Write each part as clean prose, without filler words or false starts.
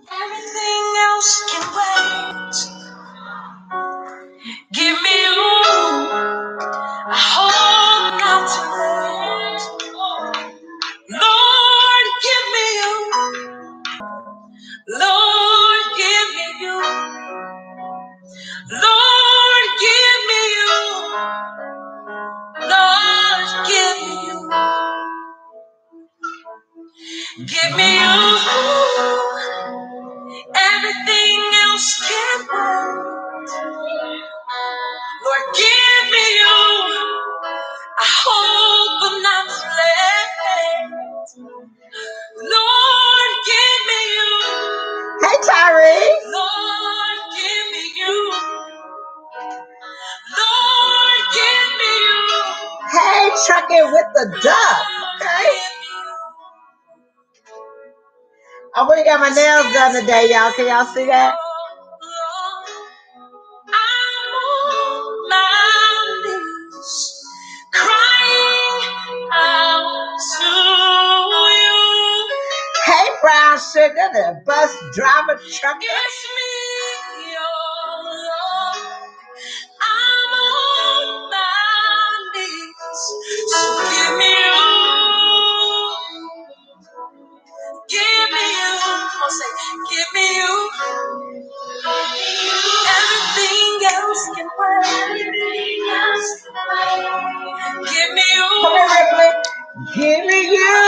Everything else can wait. Give me you. I hope not too late. Lord, give me you. Lord, give me you. Lord, give me you. Lord, give me you. Give me you. Everything else can wait. Lord, give me you. I hope I'm not too late. Lord, give me you. Hey, Tyree. Lord, give me you. Lord, give me you. Hey, trucking with the duck. Okay. I already got my nails done today, y'all. Can y'all see that? Hey, brown sugar, the bus driver trucker. It's me, your Lord. I'm on my knees. So give me you. Give me you. Come on, say, give me you. Everything else can wait. Give me you. Come on, Ripley. Give me you.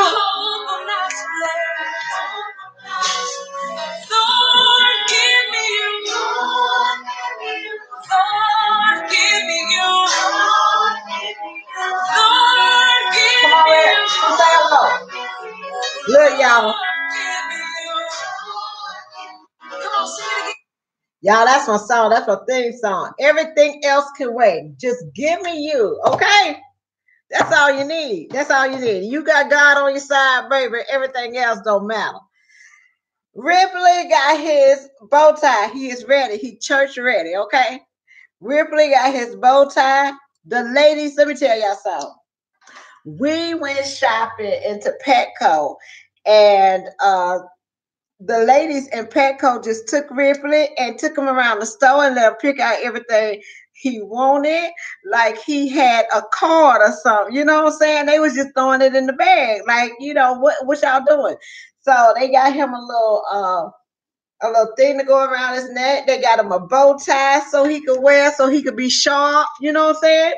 Lord, give me you. Lord, give me you. Lord, give me you. Say hello. Look, y'all. Come on, sing it again. Y'all, that's my song. That's my theme song. Everything else can wait. Just give me you, okay? That's all you need. That's all you need. You got God on your side, baby. Everything else don't matter. Ripley got his bow tie. He is ready. He church ready, okay? Ripley got his bow tie. The ladies, let me tell y'all something. We went shopping into Petco, and the ladies in Petco just took Ripley and took him around the store and let him pick out everything he wanted, like he had a card or something. You know what I'm saying? They was just throwing it in the bag, like, you know, what y'all doing? So they got him a little thing to go around his neck. They got him a bow tie so he could wear, so he could be sharp. You know what I'm saying?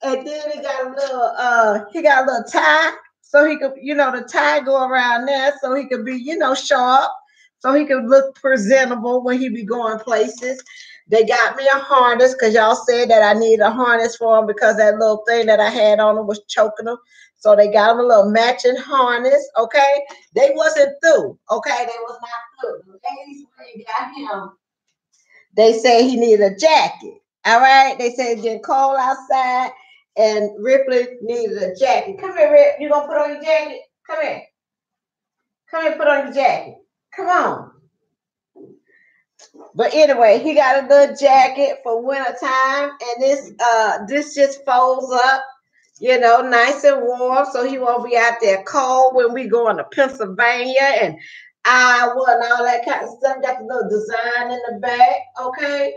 And then he got a little tie, so he could, you know, the tie go around there so he could be, you know, sharp, so he could look presentable when he be going places. They got me a harness because y'all said that I needed a harness for him because that little thing that I had on him was choking him. So they got him a little matching harness, okay? They wasn't through, okay? They was not through. The ladies, when they got him, they said he needed a jacket, all right? They said it's getting cold outside. And Ripley needed a jacket. Come here, Rip. You gonna put on your jacket? Come here. Come here, put on your jacket. Come on. But anyway, he got a little jacket for winter time, and this just folds up, you know, nice and warm, so he won't be out there cold when we go into Pennsylvania and Iowa and all that kind of stuff. Got the little design in the back, okay?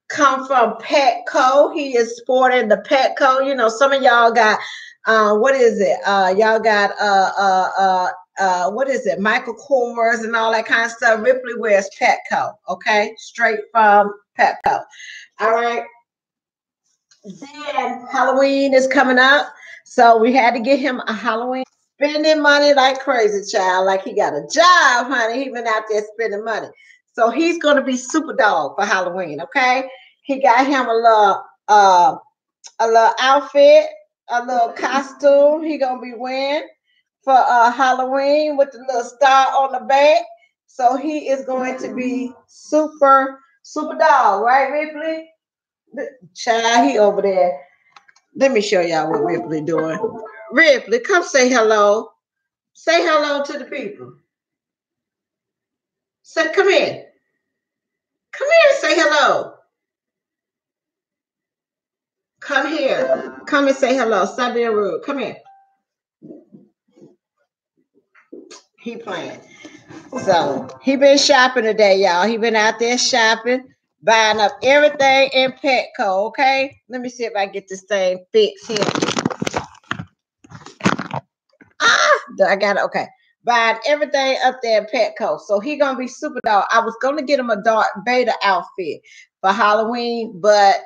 Come from Petco. He is sporting the Petco. You know, some of y'all got what is it? Y'all got what is it? Michael Kors and all that kind of stuff. Ripley wears Petco, okay? Straight from Petco. All right. Then Halloween is coming up. So we had to get him a Halloween. Spending money like crazy, child. Like he got a job, honey. He been out there spending money. So he's going to be super dog for Halloween, okay? He got him a little outfit, a little costume he going to be wearing for Halloween with the little star on the back. So he is going to be super dog, right, Ripley? Child, he over there. Let me show y'all what Ripley doing. Ripley, come say hello. Say hello to the people. Say, come here. Come here and say hello. Come here. Come and say hello. Stop being rude. Come here. He playing. So he been shopping today, y'all. He been out there shopping, buying up everything in Petco. Okay, let me see if I get this thing fixed here. I got it. Okay, buying everything up there in Petco. So he gonna be super dog. I was gonna get him a Darth Vader outfit for Halloween, but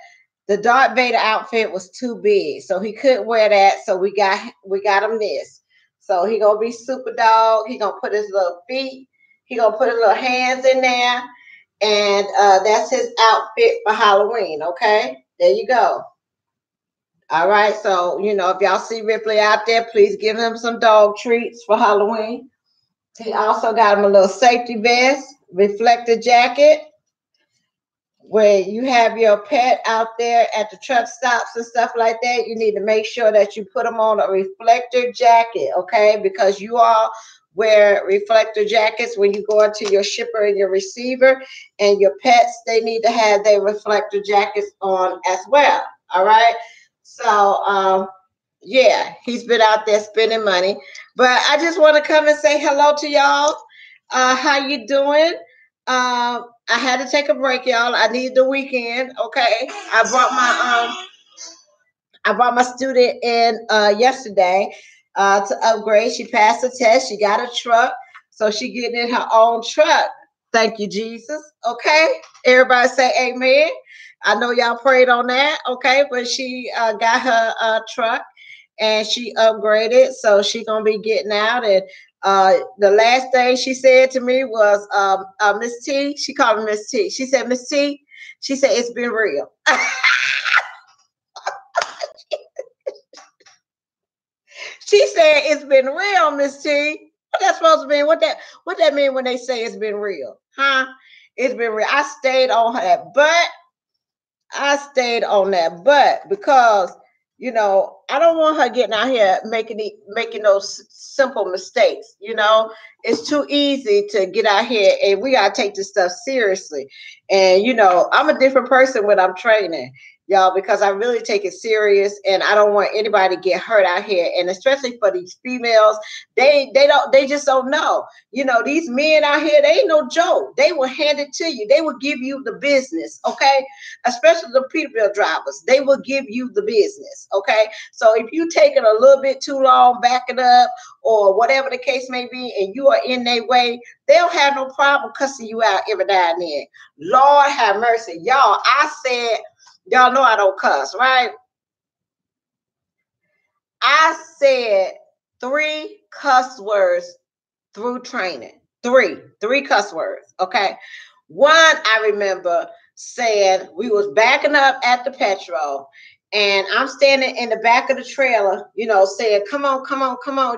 the Darth Vader outfit was too big, so he couldn't wear that. So we got him this. So he gonna be super dog. He gonna put his little feet. He gonna put his little hands in there, and that's his outfit for Halloween. Okay, there you go. All right, so if y'all see Ripley out there, please give him some dog treats for Halloween. He also got him a little safety vest, reflector jacket. Where you have your pet out there at the truck stops and stuff like that, you need to make sure that you put them on a reflector jacket, okay? Because you all wear reflector jackets when you go into your shipper and your receiver, and your pets, they need to have their reflector jackets on as well, all right? So, yeah, he's been out there spending money. But I just want to come and say hello to y'all. How you doing? I had to take a break, y'all. I needed the weekend. Okay, I brought my student in yesterday to upgrade. She passed the test. She got a truck, so she getting in her own truck. Thank you, Jesus. Okay, everybody say amen. I know y'all prayed on that. Okay, but she got her truck and she upgraded, so she gonna be getting out. And the last thing she said to me was, Miss T. She called me Miss T. She said, Miss T. She said it's been real. She said it's been real, Miss T. What that supposed to mean? What that mean when they say it's been real? Huh? It's been real. I stayed on that, but because I don't want her getting out here making those simple mistakes. It's too easy to get out here, and we gotta take this stuff seriously. And I'm a different person when I'm training, y'all, because I really take it serious, and I don't want anybody to get hurt out here. And especially for these females, they just don't know. These men out here, they ain't no joke. They will hand it to you. They will give you the business, okay? Especially the Peterbilt drivers, they will give you the business, okay? So if you take it a little bit too long, back it up, or whatever the case may be, and you are in their way, they'll have no problem cussing you out every now and then. Lord have mercy. Y'all, y'all know I don't cuss, right? I said 3 cuss words through training. Three cuss words, okay? One, I remember saying, we was backing up at the petrol, and I'm standing in the back of the trailer, saying, come on, come on, come on,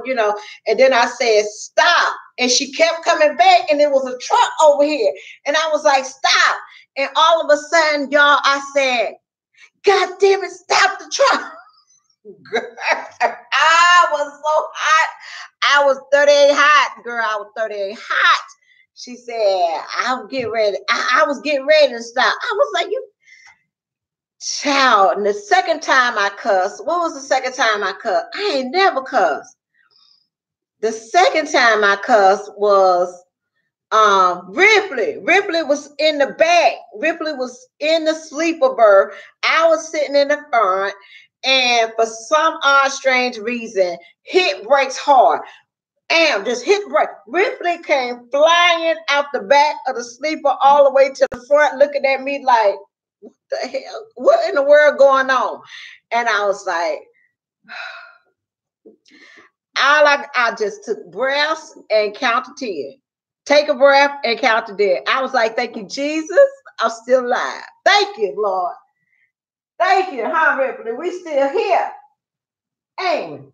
and then I said, stop. And she kept coming back, and there was a truck over here. And I was like, stop. And all of a sudden, y'all, I said, God damn it, stop the truck. Girl, I was so hot. I was 38 hot, girl. I was 38 hot. She said, I'll get ready. I was getting ready to stop. I was like, you child. And the second time I cussed, what was the second time I cussed? I ain't never cussed. The second time I cussed was Ripley. Ripley was in the back. Ripley was in the sleeper berth. I was sitting in the front, and for some odd, strange reason, hit brakes hard. Just hit brake. Ripley came flying out the back of the sleeper all the way to the front, looking at me like, what the hell? What in the world going on? And I was like, I just took breaths and counted 10. Take a breath and count to 10. I was like, thank you, Jesus. I'm still alive. Thank you, Lord. Thank you, huh, Ripley? We still here. Amen.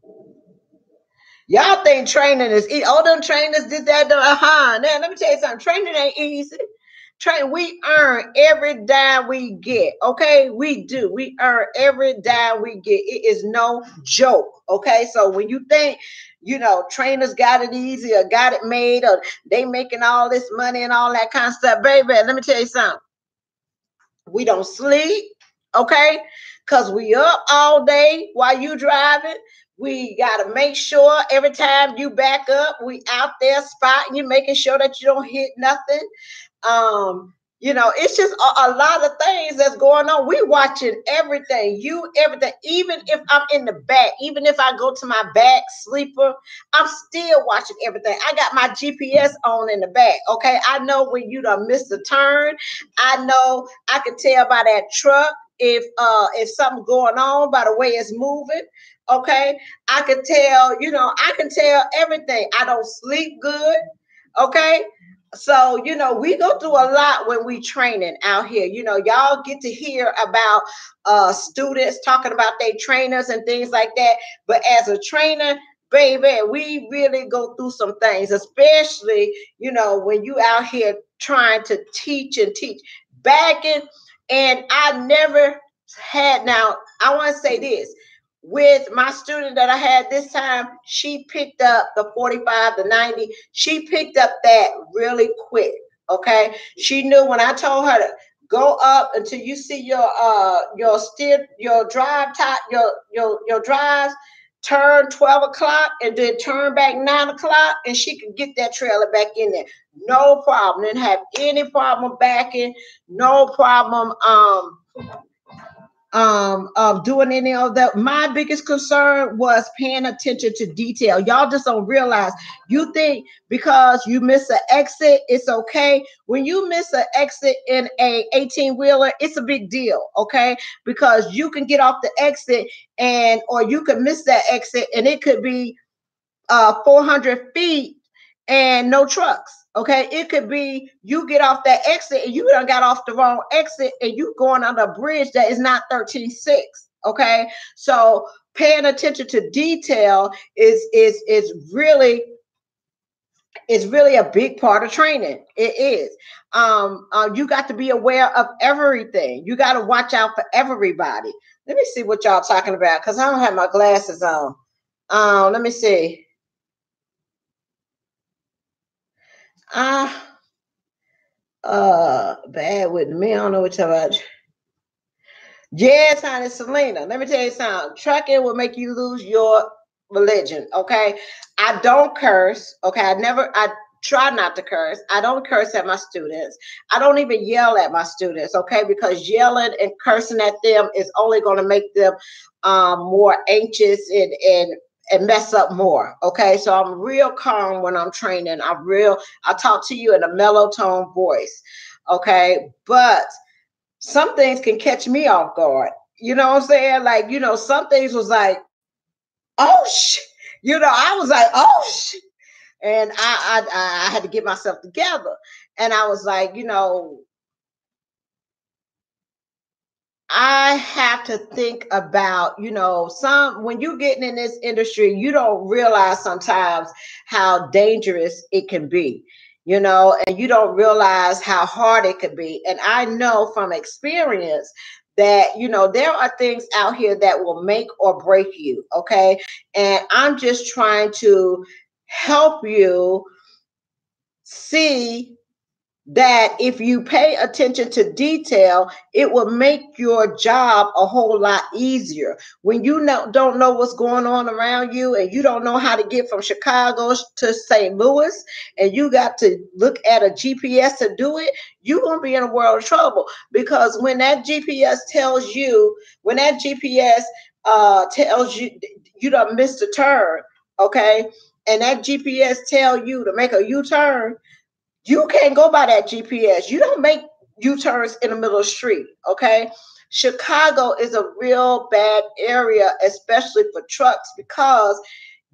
Y'all think training is easy. All them trainers did that. Now, let me tell you something. Training ain't easy. We earn every dime we get. Okay, we do. We earn every dime we get. It is no joke. Okay, so when you think, trainers got it easy or got it made or they making all this money and all that kind of stuff, baby, let me tell you something. We don't sleep. Okay, because we up all day while you driving. We got to make sure every time you back up, we out there spotting you, making sure that you don't hit nothing. It's just a lot of things that's going on. We watching everything, everything. Even if I'm in the back, even if I go to my back sleeper, I'm still watching everything. I got my GPS on in the back. Okay, I know when you done missed a turn. I know I can tell by that truck if something's going on by the way it's moving. Okay, I can tell. I can tell everything. I don't sleep good. Okay. So, we go through a lot when we training out here. Y'all get to hear about students talking about their trainers and things like that. But as a trainer, baby, we really go through some things, especially, when you out here trying to teach and teach. And I never had, now, I want to say this. With my student that I had this time, she picked up the 45 to 90. She picked up that really quick. Okay. She knew when I told her to go up until you see your drive top, your drives turn 12 o'clock and then turn back 9 o'clock, and she could get that trailer back in there. No problem. Didn't have any problem backing, no problem doing any of that. My biggest concern was paying attention to detail. Y'all just don't realize. You think because you miss an exit, it's okay. When you miss an exit in a 18-wheeler, it's a big deal, okay? Because you can get off the exit or you could miss that exit, and it could be 400 feet and no trucks. Okay, it could be you get off that exit and you done got off the wrong exit and you going under a bridge that is not 13.6. Okay, so paying attention to detail is really a big part of training. It is. You got to be aware of everything. You got to watch out for everybody. Let me see what y'all talking about because I don't have my glasses on. Let me see. Bad with me. I don't know what you're about. Yes, honey, Selena. Let me tell you something. Trucking will make you lose your religion. Okay. I don't curse. Okay. I try not to curse. I don't curse at my students. I don't even yell at my students. Okay. Because yelling and cursing at them is only going to make them more anxious and mess up more. Okay. So I'm real calm when I'm training. I talk to you in a mellow tone voice. Okay. But some things can catch me off guard. You know what I'm saying? Like, some things was like, oh shit. I was like, oh shit. And I had to get myself together. And I was like, I have to think about, when you're getting in this industry, you don't realize sometimes how dangerous it can be, and you don't realize how hard it could be. And I know from experience that, there are things out here that will make or break you. Okay. And I'm just trying to help you see that if you pay attention to detail, it will make your job a whole lot easier. When you don't know what's going on around you and you don't know how to get from Chicago to St. Louis and you got to look at a GPS to do it, you're going to be in a world of trouble. Because when that GPS tells you, tells you you done missed a turn, okay, and that GPS tell you to make a U-turn, you can't go by that GPS. You don't make U-turns in the middle of the street, okay? Chicago is a real bad area, especially for trucks, because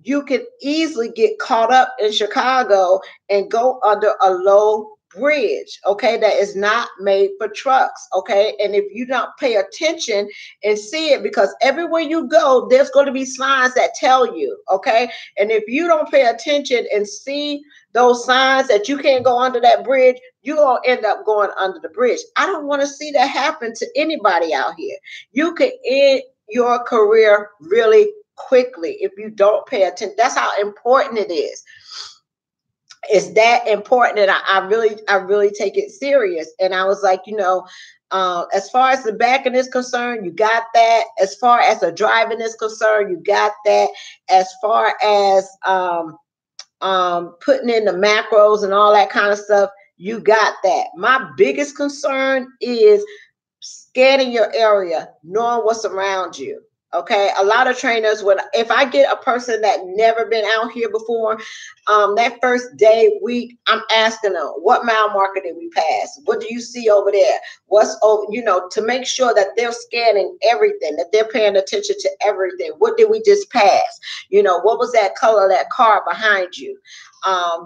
you can easily get caught up in Chicago and go under a low bridge, okay, that is not made for trucks, okay? And if you don't pay attention and see it, because everywhere you go, there's going to be signs that tell you, okay? And if you don't pay attention and see those signs that you can't go under that bridge, you're going to end up going under the bridge. I don't want to see that happen to anybody out here. You can end your career really quickly if you don't pay attention. That's how important it is. It's that important, and I really take it serious. And I was like, As far as the backing is concerned, you got that. As far as the driving is concerned, you got that. As far as putting in the macros and all that kind of stuff, you got that. My biggest concern is scanning your area, knowing what's around you. Okay, a lot of trainers, if I get a person that never been out here before, that first day, week, I'm asking them, what mile marker did we pass? What do you see over there? What's over, to make sure that they're scanning everything, that they're paying attention to everything. What did we just pass? What was that color of that car behind you?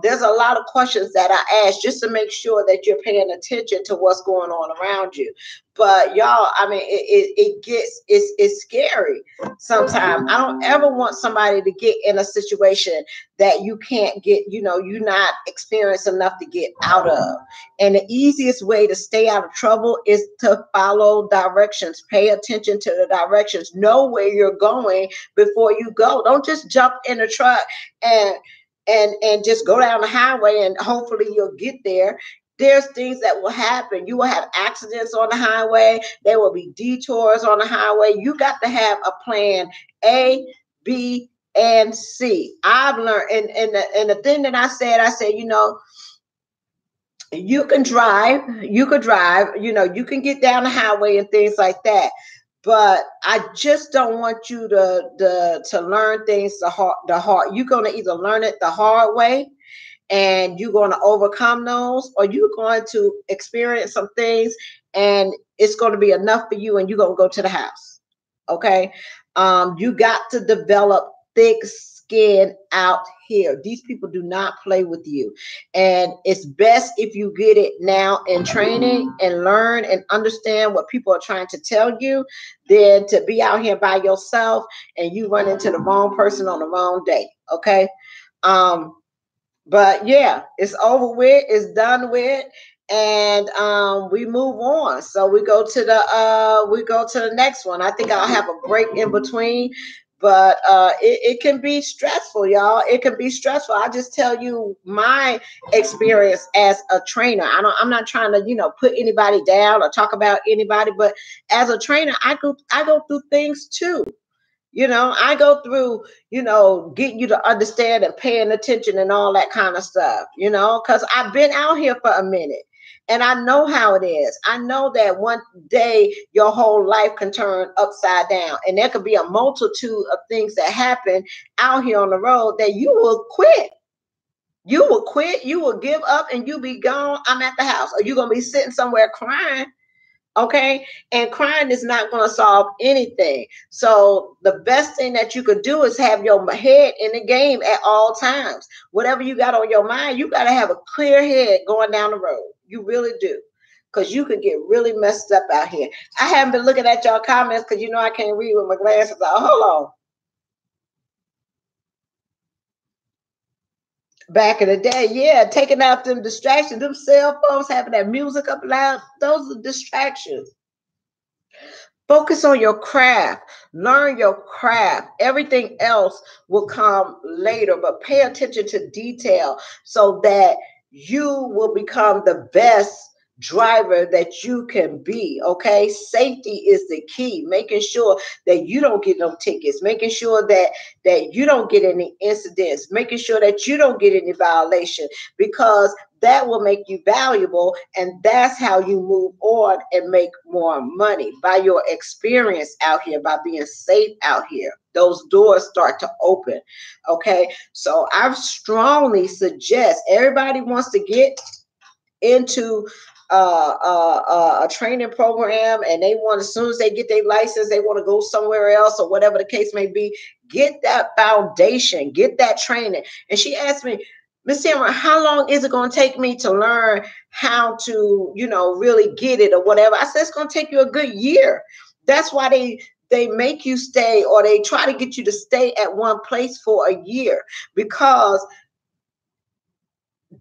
There's a lot of questions that I ask just to make sure that you're paying attention to what's going on around you. But y'all, I mean, it's scary sometimes. I don't ever want somebody to get in a situation that you can't get, you're not experienced enough to get out of. And the easiest way to stay out of trouble is to follow directions. Pay attention to the directions. Know where you're going before you go. Don't just jump in a truck and just go down the highway and hopefully you'll get there. There's things that will happen. You will have accidents on the highway. There will be detours on the highway. You got to have a plan A, B, and C. I've learned, and the thing that I said, you can drive, you can get down the highway and things like that. But I just don't want you to learn things the hard. You're going to either learn it the hard way, and you're going to overcome those, or you're going to experience some things and it's going to be enough for you and you're going to go to the house. Okay. You got to develop thick skin out here. These people do not play with you. And it's best if you get it now in training and learn and understand what people are trying to tell you than to be out here by yourself and you run into the wrong person on the wrong day. Okay. But yeah, it's over with, it's done with, and we move on. So we go to the next one. I think I'll have a break in between, but it can be stressful, y'all. It can be stressful. I just tell you my experience as a trainer. I'm not trying to put anybody down or talk about anybody, but as a trainer, I go through things too. I go through, getting you to understand and paying attention and all that kind of stuff, because I've been out here for a minute and I know how it is. I know that one day your whole life can turn upside down and there could be a multitude of things that happen out here on the road that you will quit. You will quit, you will give up and you'll be gone. I'm at the house, or you're going to be sitting somewhere crying. Okay. And crying is not going to solve anything. So the best thing that you could do is have your head in the game at all times. Whatever you got on your mind, you got to have a clear head going down the road. You really do. Because you could get really messed up out here. I haven't been looking at y'all comments because I can't read with my glasses on. Hold on. Back in the day, yeah, taking out them distractions, them cell phones, having that music up loud, those are distractions. Focus on your craft. Learn your craft. Everything else will come later, but pay attention to detail so that you will become the best driver that you can be. Okay, safety is the key. Making sure that you don't get no tickets, making sure that you don't get any incidents, making sure that you don't get any violation, because that will make you valuable, and that's how you move on and make more money by your experience out here, by being safe out here. Those doors start to open. Okay, so I strongly suggest everybody wants to get into a training program, and they want, as soon as they get their license, they want to go somewhere else or whatever the case may be. Get that foundation, get that training. And she asked me, Miss Tamara, how long is it going to take me to learn how to, really get it or whatever? I said, it's going to take you a good year. That's why they make you stay, or they try to get you to stay at one place for a year, because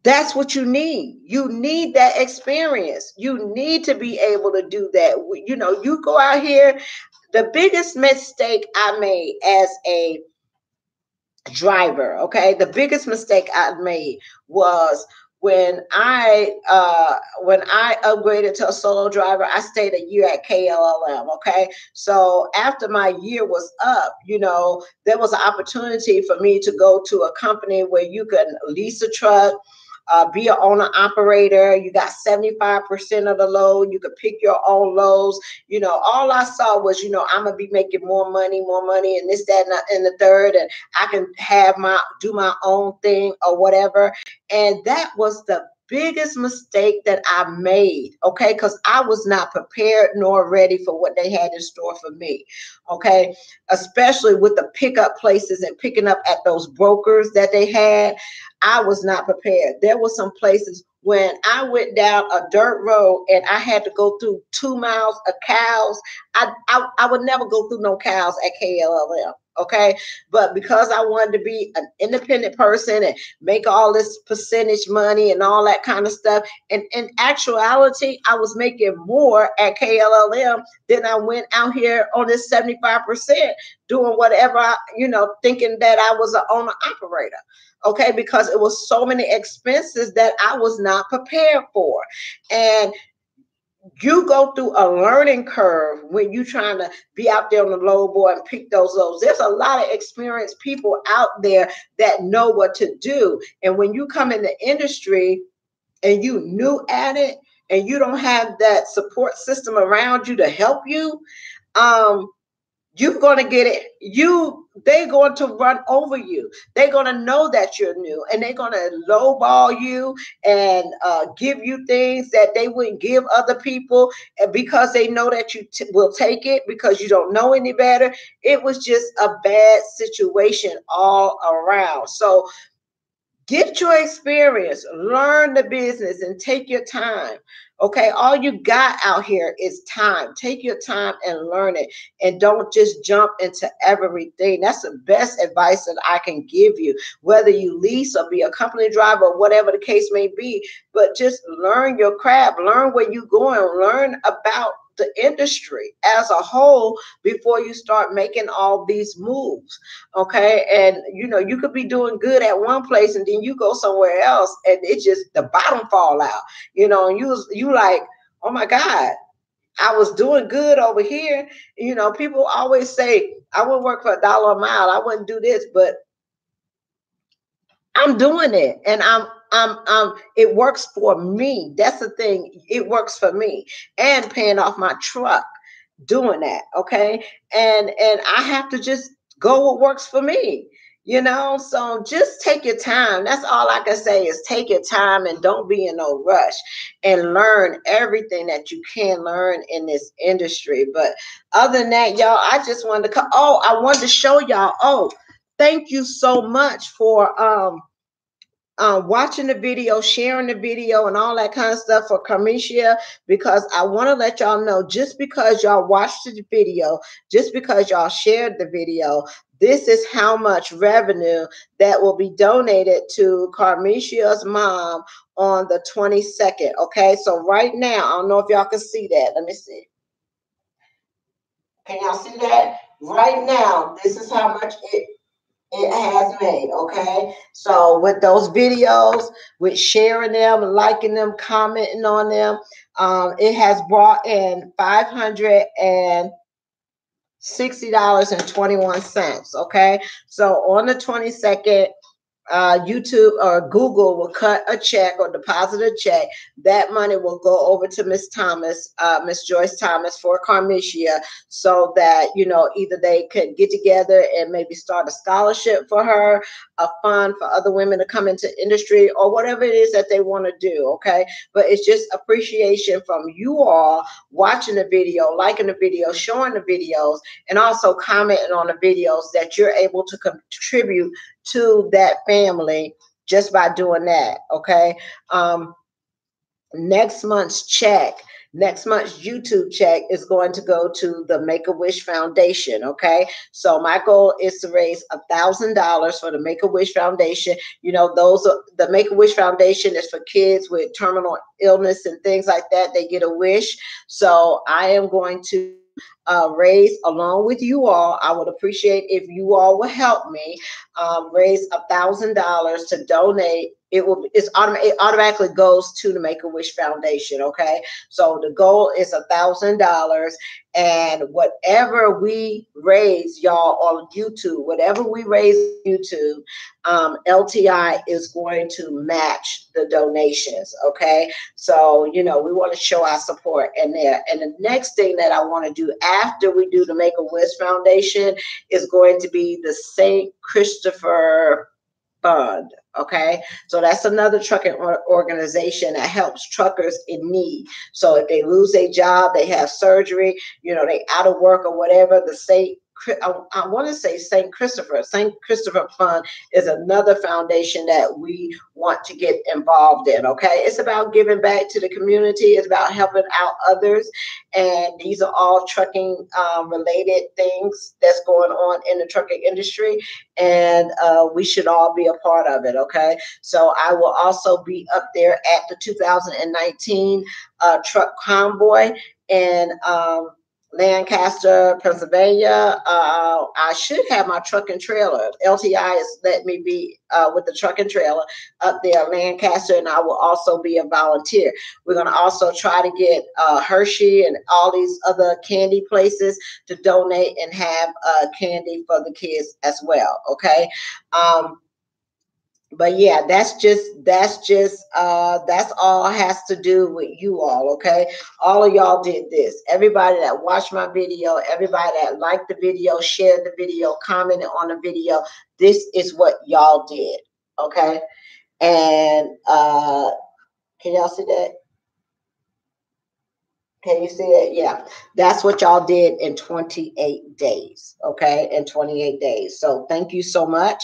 that's what you need. You need that experience. You need to be able to do that. You go out here. The biggest mistake I made as a driver, okay, the biggest mistake I made was when I upgraded to a solo driver, I stayed a year at KLLM. Okay, so after my year was up, there was an opportunity for me to go to a company where you can lease a truck, be an owner operator. You got 75% of the load. You could pick your own loads. All I saw was, I'm gonna be making more money, and this, that, and the third, and I can do my own thing or whatever. And that was the biggest mistake that I made, okay, because I was not prepared nor ready for what they had in store for me, okay, especially with the pickup places and picking up at those brokers that they had. I was not prepared. There were some places when I went down a dirt road and I had to go through 2 miles of cows. I would never go through no cows at KLLM. Okay. But because I wanted to be an independent person and make all this percentage money and all that kind of stuff, and in actuality, I was making more at KLLM than I went out here on this 75% doing whatever, thinking that I was an owner operator. Okay, because it was so many expenses that I was not prepared for. And you go through a learning curve when you're trying to be out there on the load board and pick those loads. There's a lot of experienced people out there that know what to do. And when you come in the industry and you new at it and you don't have that support system around you to help you, you're going to get it. They're going to run over you. They're going to know that you're new, and they're going to lowball you and give you things that they wouldn't give other people, and because they know that you will take it because you don't know any better. It was just a bad situation all around. So get your experience, learn the business, and take your time. Okay, all you got out here is time. Take your time and learn it, and don't just jump into everything. That's the best advice that I can give you, whether you lease or be a company driver or whatever the case may be. But just learn your craft, learn where you're going, learn about the industry as a whole before you start making all these moves. Okay, and you could be doing good at one place and then you go somewhere else and it just the bottom fall out, and you like, oh my God, I was doing good over here. People always say I wouldn't work for $1 a mile, I wouldn't do this, but I'm doing it, and it works for me. That's the thing. It works for me, and paying off my truck doing that. Okay. And I have to just go what works for me, so just take your time. That's all I can say is take your time and don't be in no rush, and learn everything that you can learn in this industry. But other than that, y'all, I just wanted to I wanted to show y'all. Thank you so much for watching the video, sharing the video, and all that kind of stuff for Carmesia, because I want to let y'all know, just because y'all watched the video, just because y'all shared the video, this is how much revenue that will be donated to Carmesia's mom on the 22nd. Okay, so right now, I don't know if y'all can see that. Let me see. Can y'all see that? Right now, this is how much it has made. Okay, so with those videos, with sharing them, liking them, commenting on them, it has brought in $560.21. Okay, so on the 22nd, YouTube or Google will cut a check or deposit a check. That money will go over to Miss Thomas, Miss Joyce Thomas, for Carmesia, so that either they could get together and maybe start a scholarship for her, a fund for other women to come into industry, or whatever it is that they want to do. Okay, but it's just appreciation from you all watching the video, liking the video, showing the videos, and also commenting on the videos that you're able to contribute to that family just by doing that. Okay, next month's YouTube check is going to go to the Make-A-Wish Foundation. Okay, so my goal is to raise $1,000 for the Make-A-Wish Foundation. The Make-A-Wish Foundation is for kids with terminal illness and things like that. They get a wish, so I am going to raise along with you all. I would appreciate if you all will help me raise $1,000 to donate. It automatically goes to the Make-A-Wish Foundation. Okay, so the goal is $1,000, and whatever we raise, y'all, on YouTube, whatever we raise on YouTube, LTI is going to match the donations. Okay, so we want to show our support in there. And the next thing that I want to do after we do the Make-A-Wish Foundation is going to be the St. Christopher Fund. Okay, so that's another trucking organization that helps truckers in need. So if they lose their job, they have surgery, they out of work or whatever, I want to say St. Christopher Fund is another foundation that we want to get involved in. Okay, it's about giving back to the community. It's about helping out others, and these are all trucking related things that's going on in the trucking industry, and we should all be a part of it. Okay, so I will also be up there at the 2019 truck convoy in Lancaster, Pennsylvania. I should have my truck and trailer. LTI has let me be with the truck and trailer up there, Lancaster, and I will also be a volunteer. We're going to also try to get Hershey and all these other candy places to donate and have candy for the kids as well. Okay. But yeah, that's all has to do with you all. Okay, all of y'all did this. Everybody that watched my video, everybody that liked the video, shared the video, commented on the video, this is what y'all did. Okay, and can y'all see that? Can you see it? Yeah, that's what y'all did in 28 days. Okay, in 28 days. So thank you so much.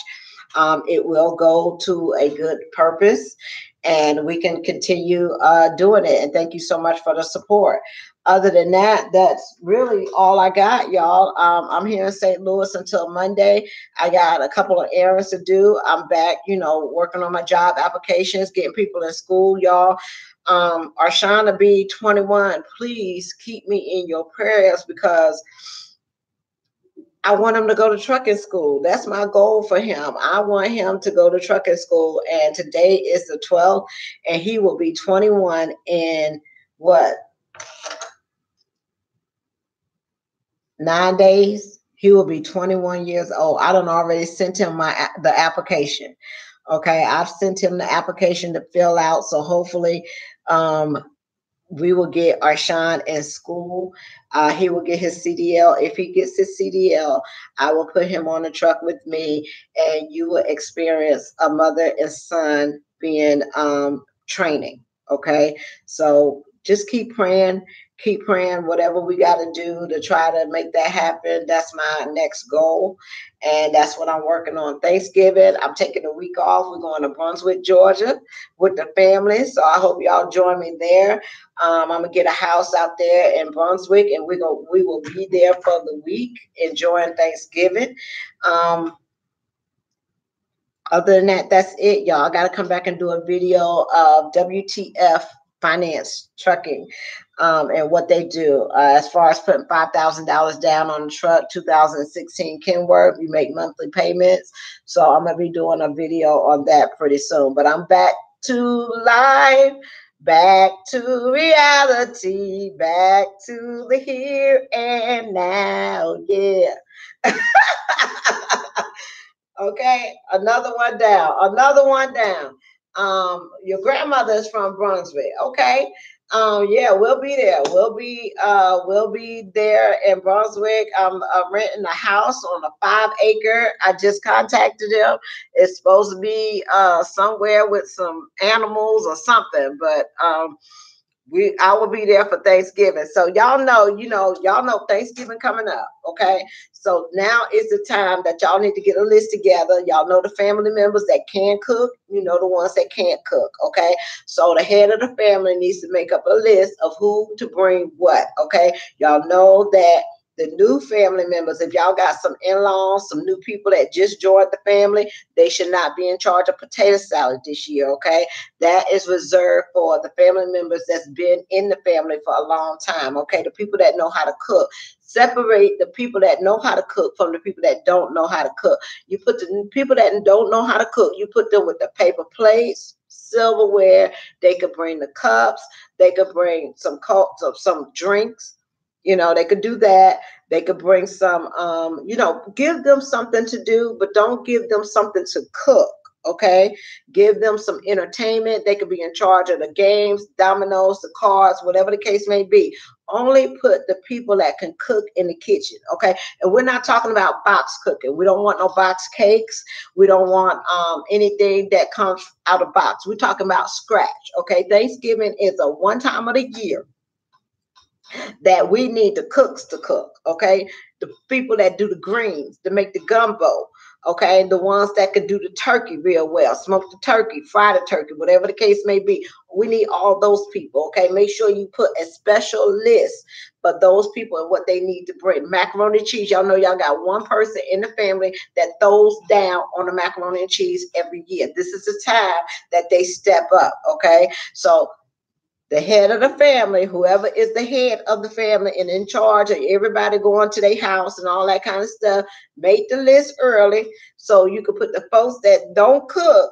It will go to a good purpose, and we can continue doing it. And thank you so much for the support. Other than that, that's really all I got, y'all. I'm here in St. Louis until Monday. I got a couple of errands to do. I'm back, working on my job applications, getting people in school, y'all. Arshana be 21. Please keep me in your prayers because I want him to go to trucking school. That's my goal for him. I want him to go to trucking school. And today is the 12th, and he will be 21 in what? 9 days. He will be 21 years old. I done already sent him the application. Okay, I've sent him the application to fill out. So hopefully, we will get Arshawn in school. He will get his CDL. If he gets his CDL, I will put him on the truck with me, and you will experience a mother and son being training. Okay, so just keep praying. Keep praying, whatever we got to do to try to make that happen. That's my next goal. And that's what I'm working on. Thanksgiving, I'm taking a week off. We're going to Brunswick, Georgia with the family. So I hope y'all join me there. I'm going to get a house out there in Brunswick, and we will be there for the week enjoying Thanksgiving. Other than that, that's it, y'all. I got to come back and do a video of WTF Finance Trucking and what they do. As far as putting $5,000 down on the truck, 2016 Kenworth, you make monthly payments. So I'm going to be doing a video on that pretty soon. But I'm back to life, back to reality, back to the here and now. Yeah. Okay, another one down, another one down. Your grandmother is from Brunswick. Okay. Yeah, we'll be there. We'll be there in Brunswick. I'm renting a house on a 5-acre. I just contacted them. It's supposed to be somewhere with some animals or something, but I will be there for Thanksgiving. So y'all know Thanksgiving coming up. Okay. So now is the time that y'all need to get a list together. Y'all know the family members that can cook, the ones that can't cook. Okay. So the head of the family needs to make up a list of who to bring what. Okay. Y'all know that The new family members, if y'all got some in-laws, some new people that just joined the family, they should not be in charge of potato salad this year, okay? That is reserved for the family members that's been in the family for a long time, okay? The people that know how to cook. Separate the people that know how to cook from the people that don't know how to cook. You put the people that don't know how to cook, you put them with the paper plates, silverware. They could bring the cups. They could bring some cups of some drinks. You know, they could do that. They could bring some, you know, give them something to do, but don't give them something to cook. Okay, give them some entertainment. They could be in charge of the games, dominoes, the cards, whatever the case may be. Only put the people that can cook in the kitchen. Okay, and we're not talking about box cooking. We don't want no box cakes. We don't want anything that comes out of box. We're talking about scratch. Okay, Thanksgiving is a one time of the year that we need the cooks to cook, okay? The people that do the greens, to make the gumbo, okay? The ones that can do the turkey real well, smoke the turkey, fry the turkey, whatever the case may be. We need all those people, okay? Make sure you put a special list for those people and what they need to bring. Macaroni and cheese, y'all know y'all got one person in the family that throws down on the macaroni and cheese every year. This is the time that they step up, okay? So the head of the family, whoever is the head of the family and in charge of everybody going to their house and all that kind of stuff, make the list early so you can put the folks that don't cook,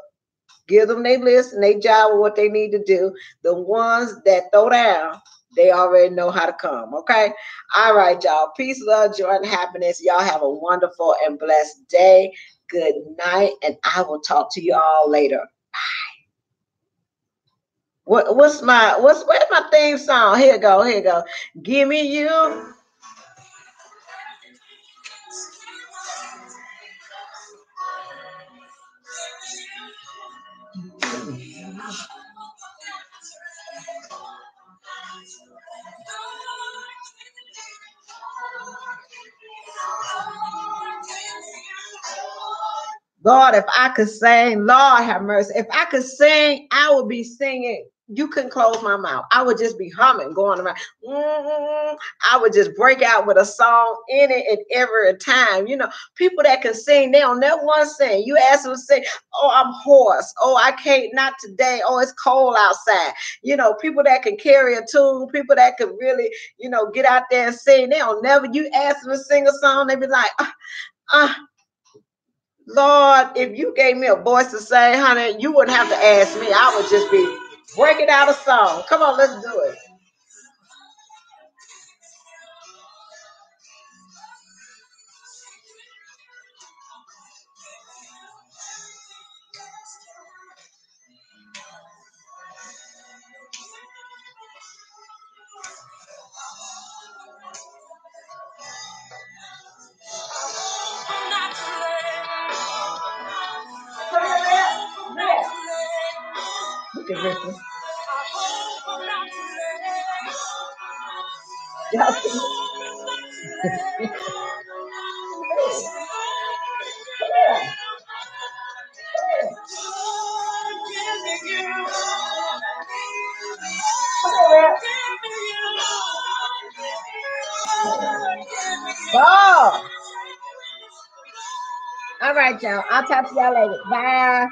give them their list and their job of what they need to do. The ones that throw down, they already know how to come, okay? All right, y'all. Peace, love, joy, and happiness. Y'all have a wonderful and blessed day. Good night, and I will talk to you all later. Where's my theme song? Here you go, here you go. Give me you. Lord, if I could sing, Lord have mercy. If I could sing, I would be singing. You couldn't close my mouth. I would just be humming, going around. I would just break out with a song in it and every time. You know, people that can sing, they don't never want to sing. You ask them to sing, oh, I'm hoarse. Oh, I can't, not today. Oh, it's cold outside. You know, people that can carry a tune, people that can really, you know, get out there and sing. They don't never, you ask them to sing a song, they be like, Lord, if you gave me a voice to sing, honey, you wouldn't have to ask me. I would just be breaking out a song. Come on, let's do it. Look at Ripley. Y'all see? Oh. All right, y'all. I'll talk to y'all later. Bye.